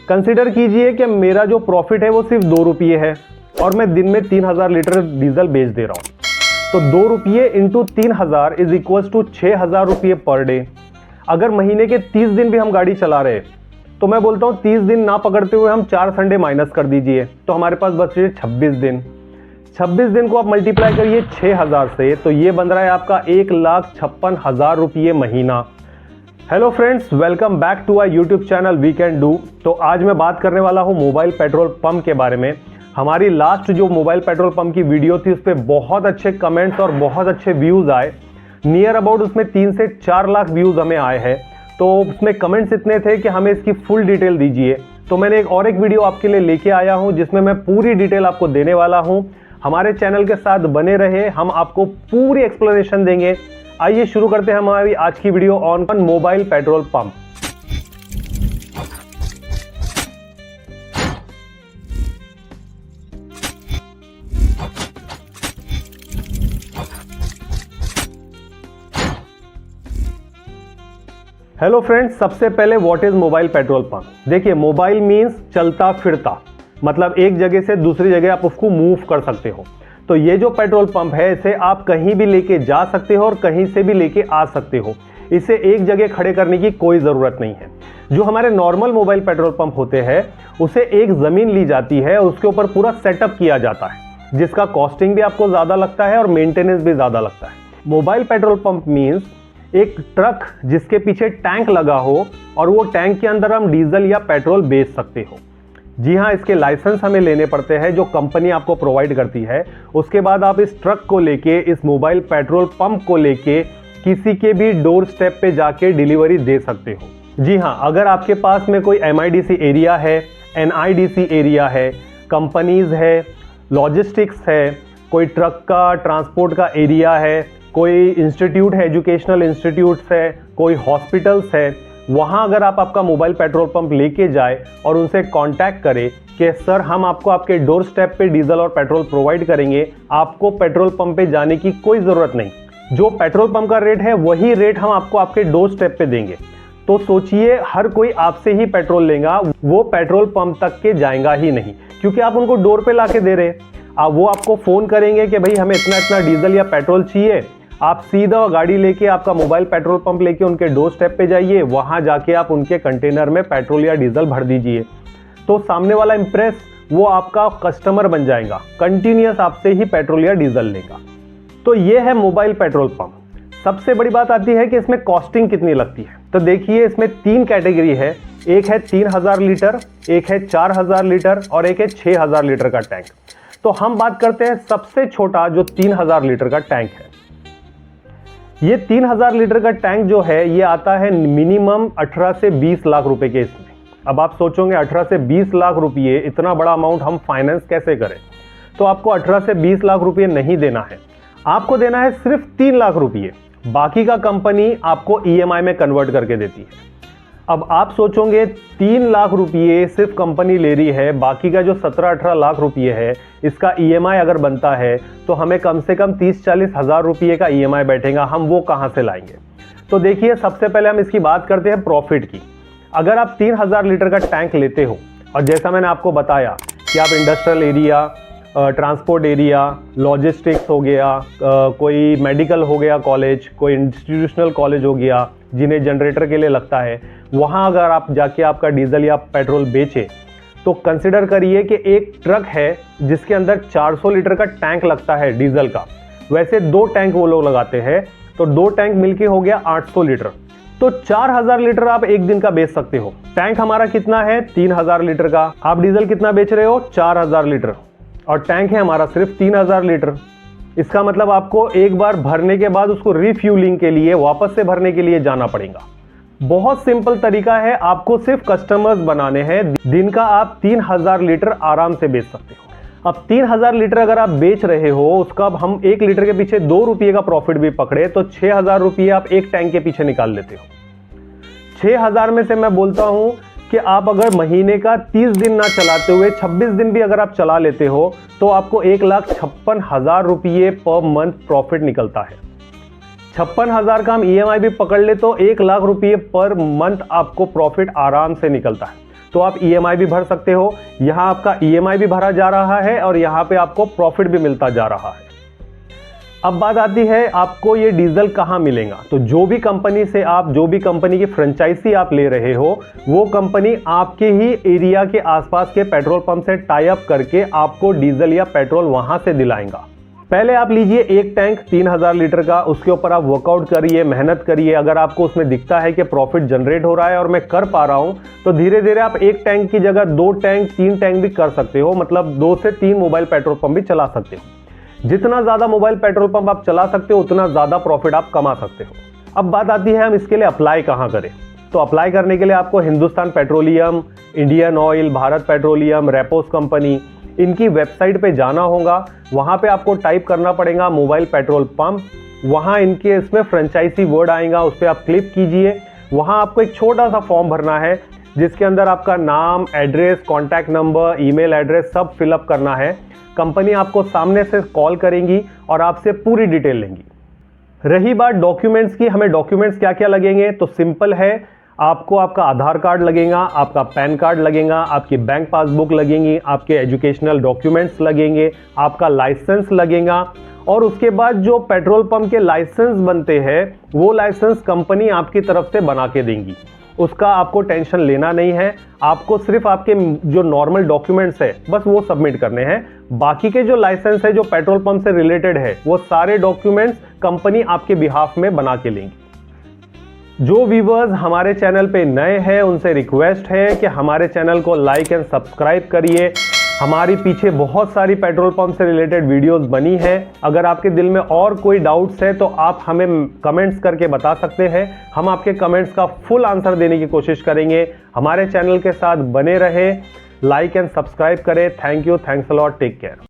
Consider कीजिए कि मेरा जो प्रॉफिट है वो सिर्फ 2 रुपये है और मैं दिन में 3000 लीटर डीजल बेच दे रहा हूँ। तो 2 रुपये इंटू 3000 इज इक्वल टू 6000 रुपये पर डे। अगर महीने के 30 दिन भी हम गाड़ी चला रहे तो मैं बोलता हूँ 30 दिन ना पकड़ते हुए हम 4 संडे माइनस कर दीजिए तो हमारे पास बचे 26 दिन। 26 दिन को आप मल्टीप्लाई करिए 6000 से, तो ये बन रहा है आपका 1,56,000 रुपये महीना। Hello friends, welcome back to our YouTube channel we can do. तो आज मैं बात करने वाला हूँ मोबाइल पेट्रोल पंप के बारे में। हमारी लास्ट जो मोबाइल पेट्रोल पंप की वीडियो थी उस पर बहुत अच्छे कमेंट्स और बहुत अच्छे व्यूज़ आए। नियर अबाउट उसमें 3 से 4 लाख व्यूज़ हमें आए हैं। तो उसमें कमेंट्स इतने थे कि हमें इसकी फुल डिटेल दीजिए। तो मैंने एक वीडियो आपके लिए लेके आया हूँ जिसमें मैं पूरी डिटेल आपको देने वाला हूँ। हमारे चैनल के साथ बने रहे, हम आपको पूरी एक्सप्लेनेशन देंगे। आइए शुरू करते हैं हमारी आज की video on mobile petrol pump. Hello friends, सबसे पहले what is mobile petrol pump. देखिए, मोबाइल मींस चलता फिरता, मतलब एक जगह से दूसरी जगह आप उसको मूव कर सकते हो। तो ये जो पेट्रोल पंप है इसे आप कहीं भी लेके जा सकते हो और कहीं से भी लेके आ सकते हो। इसे एक जगह खड़े करने की कोई ज़रूरत नहीं है। जो हमारे नॉर्मल मोबाइल पेट्रोल पंप होते हैं उसे एक ज़मीन ली जाती है, उसके ऊपर पूरा सेटअप किया जाता है जिसका कॉस्टिंग भी आपको ज़्यादा लगता है और मेंटेनेंस भी ज़्यादा लगता है। मोबाइल पेट्रोल पंप मीन्स एक ट्रक जिसके पीछे टैंक लगा हो और वो टैंक के अंदर हम डीजल या पेट्रोल बेच सकते हो। जी हाँ, इसके लाइसेंस हमें लेने पड़ते हैं जो कंपनी आपको प्रोवाइड करती है। उसके बाद आप इस ट्रक को लेके, इस मोबाइल पेट्रोल पंप को लेके किसी के भी डोर स्टेप पे जाके डिलीवरी दे सकते हो। जी हाँ, अगर आपके पास में कोई MIDC एरिया है, NIDC एरिया है, कंपनीज है, लॉजिस्टिक्स है, कोई ट्रक का ट्रांसपोर्ट का एरिया है, कोई इंस्टीट्यूट है, एजुकेशनल इंस्टीट्यूट्स है, कोई हॉस्पिटल्स है, वहाँ अगर आप आपका मोबाइल पेट्रोल पंप लेके जाए और उनसे कांटेक्ट करें कि सर हम आपको आपके डोर स्टेप पे डीजल और पेट्रोल प्रोवाइड करेंगे, आपको पेट्रोल पंप पे जाने की कोई ज़रूरत नहीं। जो पेट्रोल पंप का रेट है वही रेट हम आपको आपके डोर स्टेप पे देंगे। तो सोचिए, हर कोई आपसे ही पेट्रोल लेगा, वो पेट्रोल पंप तक के जाएगा ही नहीं, क्योंकि आप उनको डोर पे ला के दे रहे हैं। वो आपको फ़ोन करेंगे कि भाई हमें इतना इतना डीजल या पेट्रोल चाहिए। आप सीधा गाड़ी लेके, आपका मोबाइल पेट्रोल पंप लेके उनके डोर स्टेप पे जाइए, वहां जाके आप उनके कंटेनर में पेट्रोल या डीजल भर दीजिए। तो सामने वाला इंप्रेस, वो आपका कस्टमर बन जाएगा, कंटिन्यूअस आपसे ही पेट्रोल या डीजल लेगा। तो ये है मोबाइल पेट्रोल पंप। सबसे बड़ी बात आती है कि इसमें कॉस्टिंग कितनी लगती है। तो देखिए, इसमें 3 कैटेगरी है। एक है 3000 लीटर, एक है 4000 लीटर और एक है 6000 लीटर का टैंक। तो हम बात करते हैं सबसे छोटा जो 3000 लीटर का टैंक है। ये 3000 लीटर का टैंक जो है ये आता है मिनिमम 18 से 20 लाख रुपए के इसमें। अब आप सोचोगे 18 से 20 लाख रुपए, इतना बड़ा अमाउंट हम फाइनेंस कैसे करें। तो आपको 18 से 20 लाख रुपए नहीं देना है, आपको देना है सिर्फ 3 लाख रुपए। बाकी का कंपनी आपको EMI में कन्वर्ट करके देती है। अब आप सोचोगे 3 लाख रुपये सिर्फ कंपनी ले रही है, बाकी का जो 17-18 लाख रुपये है इसका EMI अगर बनता है तो हमें कम से कम 30-40 हज़ार रुपये का EMI बैठेगा। हम वो कहाँ से लाएंगे। तो देखिए, सबसे पहले हम इसकी बात करते हैं प्रॉफिट की। अगर आप 3000 लीटर का टैंक लेते हो और जैसा मैंने आपको बताया कि आप industrial area, transport area, logistics हो गया, कोई मेडिकल हो गया कॉलेज, कोई इंस्टीट्यूशनल कॉलेज हो गया जिन्हें जनरेटर के लिए लगता है, वहाँ अगर आप जाके आपका डीजल या पेट्रोल बेचे तो कंसिडर करिए कि एक ट्रक है जिसके अंदर 400 लीटर का टैंक लगता है डीजल का। वैसे 2 टैंक वो लोग लगाते हैं, तो 2 टैंक मिलके हो गया 800 लीटर। तो 4000 लीटर आप एक दिन का बेच सकते हो। टैंक हमारा कितना है? 3000 लीटर का। आप डीजल कितना बेच रहे हो? 4000 लीटर, और टैंक है हमारा सिर्फ 3000 लीटर। इसका मतलब आपको एक बार भरने के बाद उसको रिफ्यूलिंग के लिए, वापस से भरने के लिए जाना पड़ेगा। बहुत सिंपल तरीका है, आपको सिर्फ कस्टमर्स बनाने हैं। दिन का आप 3000 लीटर आराम से बेच सकते हो। अब 3000 लीटर अगर आप बेच रहे हो, उसका अब हम 1 लीटर के पीछे 2 रुपये का प्रॉफिट भी पकड़े तो 6000 रुपये आप एक टैंक के पीछे निकाल लेते हो। 6000 में से मैं बोलता हूं कि आप अगर महीने का 30 दिन ना चलाते हुए 26 दिन भी अगर आप चला लेते हो तो आपको 1,56,000 रुपये पर मंथ प्रॉफिट निकलता है। 56,000 का हम EMI भी पकड़ ले तो 1 लाख रुपये पर मंथ आपको प्रॉफिट आराम से निकलता है। तो आप EMI भी भर सकते हो। यहाँ आपका EMI भी भरा जा रहा है और यहाँ पे आपको प्रॉफिट भी मिलता जा रहा है। अब बात आती है आपको ये डीजल कहाँ मिलेगा। तो जो भी कंपनी की फ्रेंचाइजी आप ले रहे हो, वो कंपनी आपके ही एरिया के आसपास के पेट्रोल पंप से टाई अप करके आपको डीजल या पेट्रोल वहां से दिलाएगा। पहले आप लीजिए एक टैंक 3000 लीटर का, उसके ऊपर आप वर्कआउट करिए, मेहनत करिए। अगर आपको उसमें दिखता है कि प्रॉफिट जनरेट हो रहा है और मैं कर पा रहा हूं, तो धीरे धीरे आप एक टैंक की जगह 2 टैंक 3 टैंक भी कर सकते हो। मतलब 2 से 3 मोबाइल पेट्रोल पंप भी चला सकते हो। जितना ज्यादा मोबाइल पेट्रोल पंप आप चला सकते हो, उतना ज्यादा प्रॉफिट आप कमा सकते हो। अब बात आती है हम इसके लिए अप्लाई कहां करें। तो अप्लाई करने के लिए आपको Hindustan petroleum, Indian oil, Bharat petroleum, repos company, इनकी वेबसाइट पे जाना होगा। वहां पे आपको टाइप करना पड़ेगा मोबाइल पेट्रोल पंप। वहां इनके इसमें फ्रेंचाइजी वर्ड आएगा, उस पर आप क्लिक कीजिए। वहां आपको एक छोटा सा फॉर्म भरना है, जिसके अंदर आपका नाम, address, contact number, email address सब फिलअप करना है। कंपनी आपको सामने से कॉल करेंगी और आपसे पूरी डिटेल लेंगी। रही बात डॉक्यूमेंट्स की, हमें डॉक्यूमेंट्स क्या क्या लगेंगे, तो सिंपल है। आपको आपका आधार कार्ड लगेगा, आपका पैन कार्ड लगेगा, आपकी बैंक पासबुक लगेंगी, आपके एजुकेशनल डॉक्यूमेंट्स लगेंगे, आपका लाइसेंस लगेगा। और उसके बाद जो पेट्रोल पंप के लाइसेंस बनते हैं, वो लाइसेंस कंपनी आपकी तरफ से बना के देंगी। उसका आपको टेंशन लेना नहीं है। आपको सिर्फ आपके जो नॉर्मल डॉक्यूमेंट्स है बस वो सबमिट करने हैं। बाकी के जो लाइसेंस है जो पेट्रोल पंप से रिलेटेड है, वो सारे डॉक्यूमेंट्स कंपनी आपके बिहाफ में बना के लेंगी। जो व्यूअर्स हमारे चैनल पे नए हैं, उनसे रिक्वेस्ट है कि हमारे चैनल को लाइक एंड सब्सक्राइब करिए। हमारी पीछे बहुत सारी पेट्रोल पंप से रिलेटेड वीडियोस बनी है। अगर आपके दिल में और कोई डाउट्स है तो आप हमें कमेंट्स करके बता सकते हैं। हम आपके कमेंट्स का फुल आंसर देने की कोशिश करेंगे। हमारे चैनल के साथ बने रहे, लाइक एंड सब्सक्राइब करें। Thank you, thanks a lot, take care.